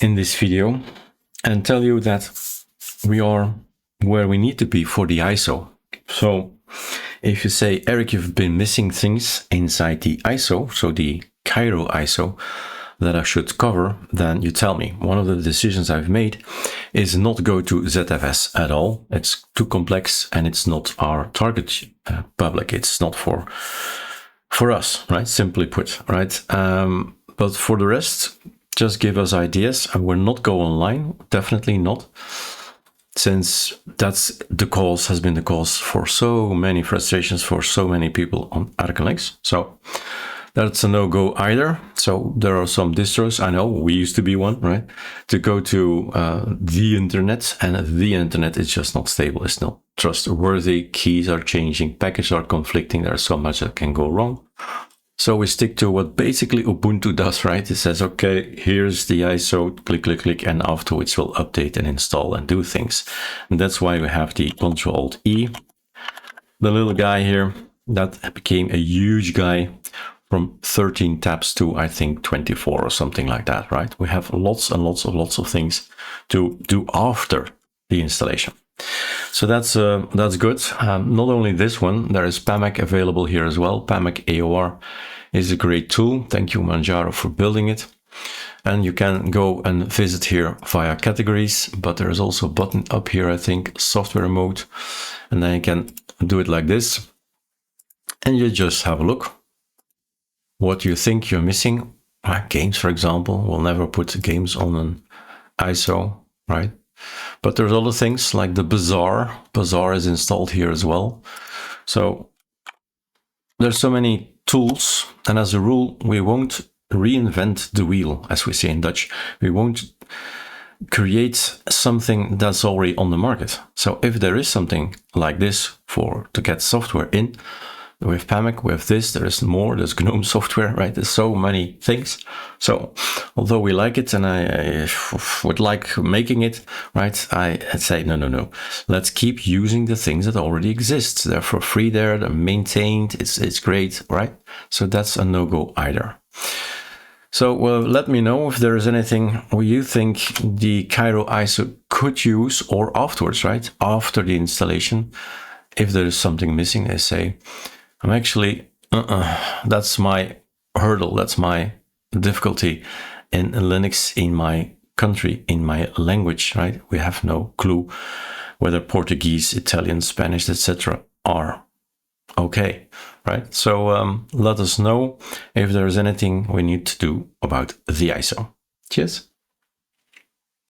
in this video and tell you that we are where we need to be for the ISO. So if you say, Eric, you've been missing things inside the ISO, so the Kiro ISO, that I should cover, then you tell me. One of the decisions I've made is not go to ZFS at all. It's too complex and it's not our target public. It's not for us, right? Simply put, right? But for the rest, just give us ideas. I will not go online, definitely not, since that's the cause, has been the cause for so many frustrations for so many people on Linux. So that's a no-go either. So there are some distros, I know, we used to be one, right? To go to the internet, and the internet is just not stable. It's not trustworthy. Keys are changing, packages are conflicting. There's so much that can go wrong. So we stick to what basically Ubuntu does, right? It says, okay, here's the ISO, click, click, click, and afterwards we'll update and install and do things. And that's why we have the Ctrl-Alt-E. The little guy here, that became a huge guy from 13 tabs to, I think, 24 or something like that, right? We have lots and lots of things to do after the installation. So that's good. Not only this one, there is PAMAC available here as well. PAMAC AOR is a great tool. Thank you, Manjaro, for building it. And you can go and visit here via categories, but there is also a button up here, I think, software mode. And then you can do it like this. And you just have a look. What you think you're missing. Games, for example. We'll never put games on an ISO, right? But there's other things like the Bazaar. Bazaar is installed here as well. So there's so many tools. And as a rule, we won't reinvent the wheel, as we say in Dutch. We won't create something that's already on the market. So if there is something like this to get software in, we have PAMAC, we have this, there is more, there's GNOME software, right? There's so many things. So although we like it and I would like making it, right? I'd say, no. Let's keep using the things that already exist. They're for free there, they're maintained, it's great, right? So that's a no-go either. So let me know if there is anything you think the Kiro ISO could use, or afterwards, right? After the installation, if there is something missing, I say, I'm actually, that's my hurdle, that's my difficulty in Linux, in my country, in my language, right? We have no clue whether Portuguese, Italian, Spanish, etc. are okay, right? So let us know if there is anything we need to do about the ISO. Cheers.